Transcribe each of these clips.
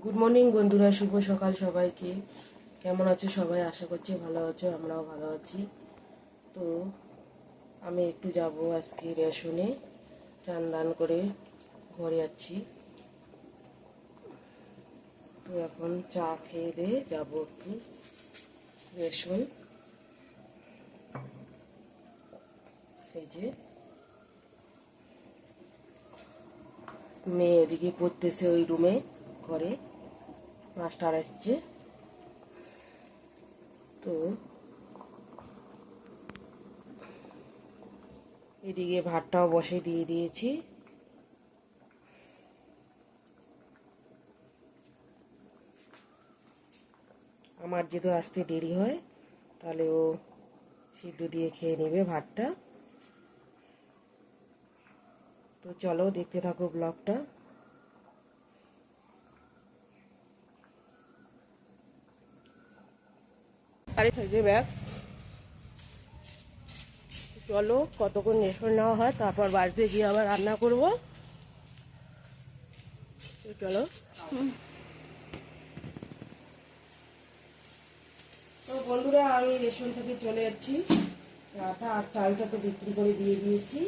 Good morning বন্ধুরা, শুভ সকাল সবাইকে। কেমন আছো সবাই? আশা করছি ভালো আছো, আমরাও ভালো আছি। তো আমি একটু যাব আজকে রেশনে, চান দান করে ঘরে যাচ্ছি। তো এখন চা খেয়ে দিয়ে যাবো একটু রেশন। এই যে মেয়ে ওদিকে পড়তেছে ওই রুমে, ঘরে মাস্টার আসছে। তো এদিকে ভাতটাও বসে দিয়ে দিয়েছি। আমার যেহেতু আসতে দেরি হয়, তাহলে ও সিদ্ধ দিয়ে খেয়ে নেবে ভাতটা। তো চলো দেখতে থাকো ব্লগটা। আরে থাকবে ব্যাগ। চলো কতক্ষণ রেশন নেওয়া হয়, তারপর বাড়িতে গিয়ে আবার রান্না করবো। চলো। তো বন্ধুরা, আমি রেশন থেকে চলে যাচ্ছি। আটা আর চালটা তো বিক্রি করে দিয়ে দিয়েছি।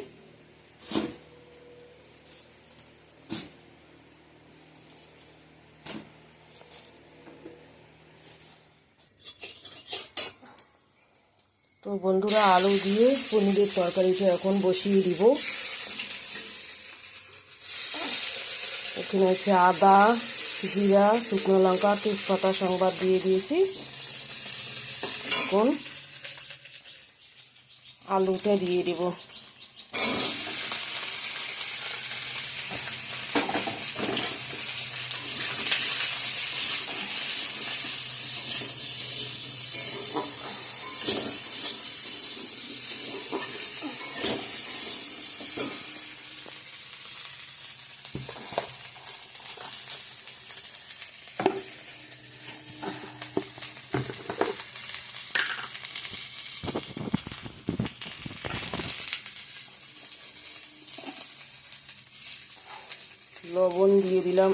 তো বন্ধুরা, আলু দিয়ে পনিরের তরকারিটা এখন বসিয়ে দিব। এখানে হচ্ছে আদা, জিরা, শুকনো লঙ্কা, তেজপাতা সংবাদ দিয়ে দিয়েছি। এখন আলুটা দিয়ে দিব। লবণ দিয়ে দিলাম।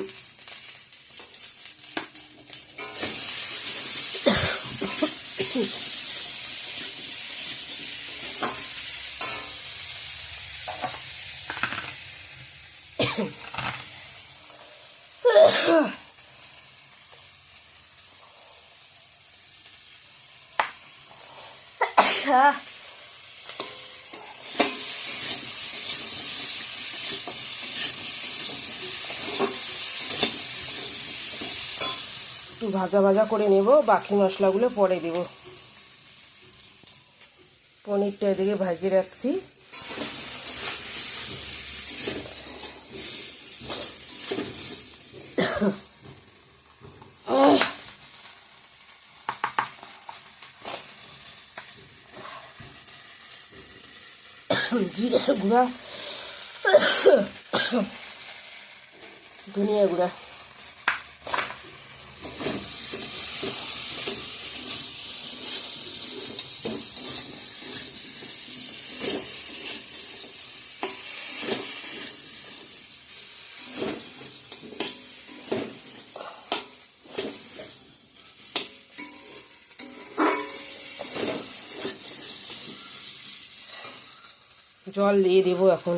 একটু ভাজা ভাজা করে নেব, বাকি মশলাগুলো পরে দেব। পনিরটা এদিকে ভাজিয়ে রাখছি। জিরে গুঁড়া, ধনিয়া গুঁড়া। জল দিয়ে দেবো এখন।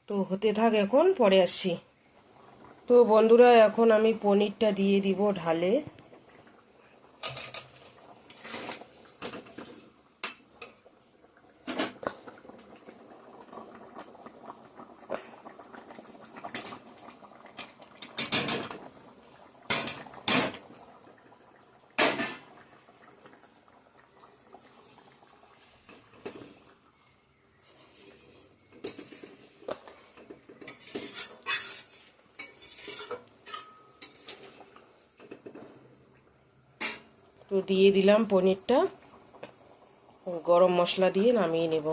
তো হতে থাক, এখন পরে আসছি। তো বন্ধুরা, এখন আমি পনিরটা দিয়ে দিব ঢালে। তো দিয়ে দিলাম পনিরটা, গরম মশলা দিয়ে নামিয়ে নেব।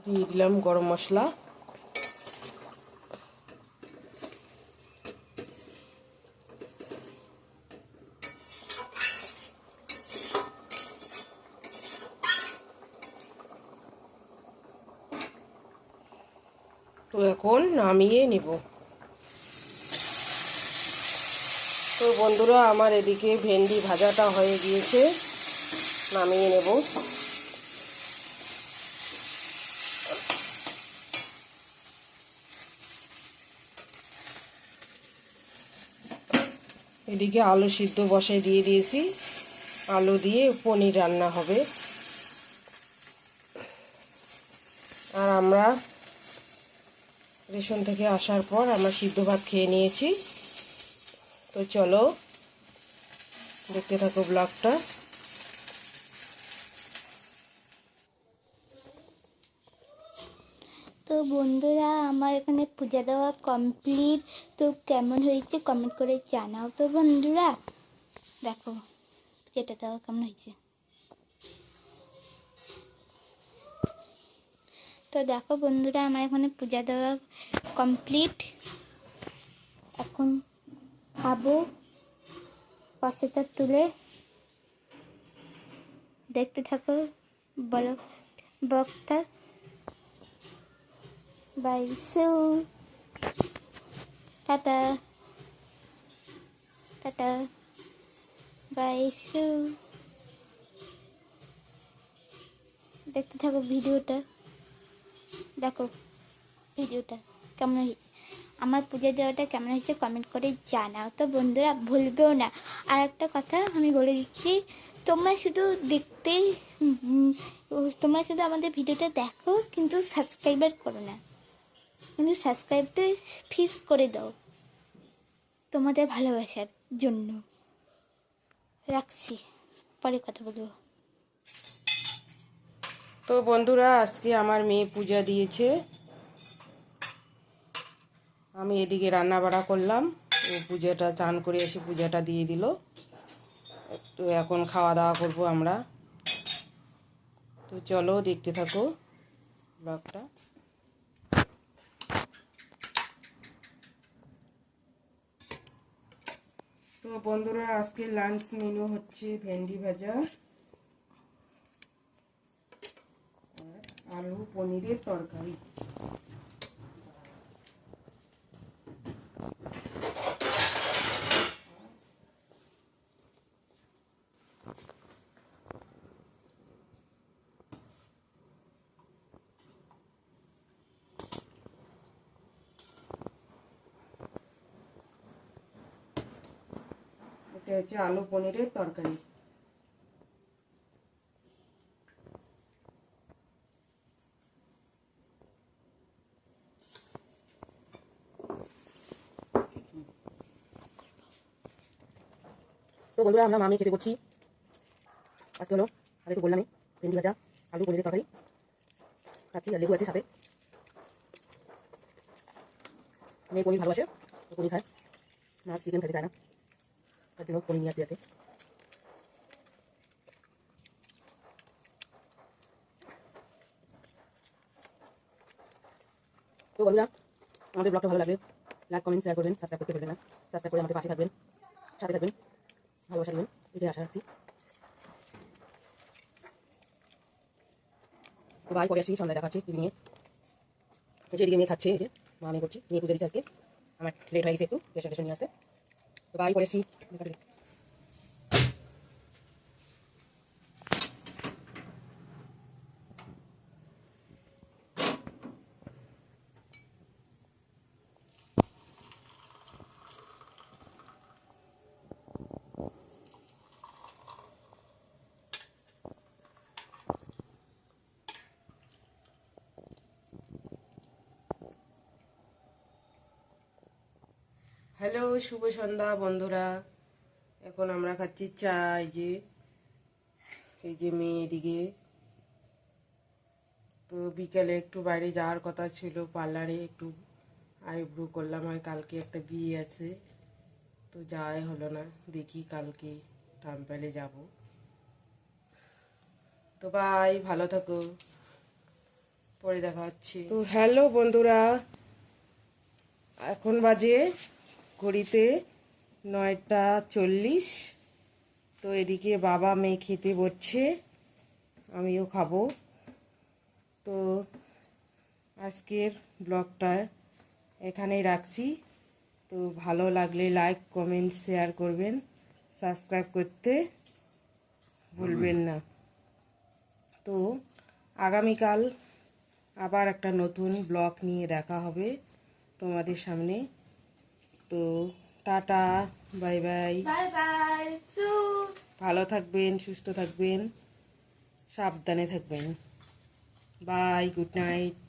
দিয়ে দিলাম গরম মশলা। তো এখন নামিয়ে নেব। তো বন্ধুরা, আমার এদিকে ভেন্ডি ভাজাটা হয়ে গিয়েছে, নামিয়ে নেব। এদিকে আলু সিদ্ধ বসায় দিয়ে দিয়েছি, আলু দিয়ে পনির রান্না হবে। আর আমরা রেশন থেকে আসার পর আমরা সিদ্ধ ভাত খেয়ে নিয়েছি। তো চলো দেখতে থাকো ব্লগটা। তো বন্ধুরা, আমার এখানে পূজা দেওয়া কমপ্লিট। তো কেমন হয়েছে কমেন্ট করে জানাও। তো বন্ধুরা দেখো পূজাটা দেওয়া কেমন হয়েছে। তো দেখো বন্ধুরা, আমার এখানে পূজা দেওয়া কমপ্লিট। এখন খাবো পাশেটা তুলে। দেখতে থাকো বলো বক্তা। বাই সু, টাটা টাটা, বাই সু। দেখতে থাকো ভিডিওটা, দেখো ভিডিওটা কেমন হয়েছে, আমার পূজা দেওয়াটা কেমন হয়েছে কমেন্ট করে জানাও। তো বন্ধুরা ভুলবেও না। আর একটা কথা আমি বলে দিচ্ছি, তোমরা শুধু দেখতেই তোমরা শুধু আমাদের ভিডিওটা দেখো, কিন্তু সাবস্ক্রাইবার করো না। কিন্তু সাবস্ক্রাইবটা ফিক্স করে দাও তোমাদের ভালোবাসার জন্য। রাখছি, পরে কথা বলবো। তো বন্ধুরা, আজকে আমার মেয়ে পূজা দিয়েছে, আমি এদিকে রান্না বাড়া করলাম। ও পূজাটা চান করে এসে পূজাটা দিয়ে দিল। তো এখন খাওয়া দাওয়া করব আমরা। তো চলো দেখতে থাকো ব্লগটা। তো বন্ধুরা, আজকে লাঞ্চ মেনু হচ্ছে ভেন্ডি ভাজা আর আলু পনিরের তরকারি। এটা হচ্ছে আলু পনিরের তরকারি। তো বন্ধুরা, আমরা মামি খেতে করছি। আজকে হলো আগে তো বললামই, ভেন্ডি ভাজা আলু পনিরের তরকারি খাচ্ছি, আর লেবু আছে সাথে। মেয়ে পনির ভালোবাসে, তো পনির খায়, মাছ চিকেন খেতে চায় না, তার জন্য পনির নিয়ে আসতে যাচ্ছে। তো বন্ধুরা, আমাদের ব্লগটা ভালো লাগলে লাইক কমেন্ট শেয়ার করবেন, সাবস্ক্রাইব করতে ভুলবেন না। সাবস্ক্রাইব করে আমাদের পাশে থাকবেন, সাথে থাকবেন, ভালোবাসা দেবেন, এটাই আশা রাখছি। তো ভাই পরে আসি, সন্ধ্যায় দেখাচ্ছি টিভি নিয়ে। এই যে এদিকে মেয়ে খাচ্ছে, এই যে মা আমি করছি, নিয়ে পুজো দিচ্ছি আজকে। আমার লেট হয়ে গেছে একটু রেশন টেশন নিয়ে আসতে। তো ভাই পরে আসি। হ্যালো, শুভ সন্ধ্যা বন্ধুরা। এখন আমরা খাচ্ছি চা। এই যে মেয়ে এদিকে তো বিকেলে একটু বাইরে যাওয়ার কথা ছিল, পার্লারে একটু আইব্রো করলাম। আর কালকে একটা বিয়ে আছে, তো যাওয়াই হলো না। দেখি কালকে টাইম পেলে যাব। তো বাই, ভালো থাকো, পরে দেখা হচ্ছে। তো হ্যালো বন্ধুরা, এখন বাজে ঘড়িতে 9:40। তো এদিকে বাবা মেয়ে খেতে বসছে, আমিও খাবো। তো আজকের ব্লগটা এখানেই রাখছি। তো ভালো লাগলে লাইক কমেন্ট শেয়ার করবেন, সাবস্ক্রাইব করতে ভুলবেন না। তো আগামীকাল আবার একটা নতুন ব্লগ নিয়ে দেখা হবে তোমাদের সামনে। তো tata, bye bye, bye bye. ভালো থাকবেন, সুস্থ থাকবেন, সাবধানে থাকবেন। Bye, good night.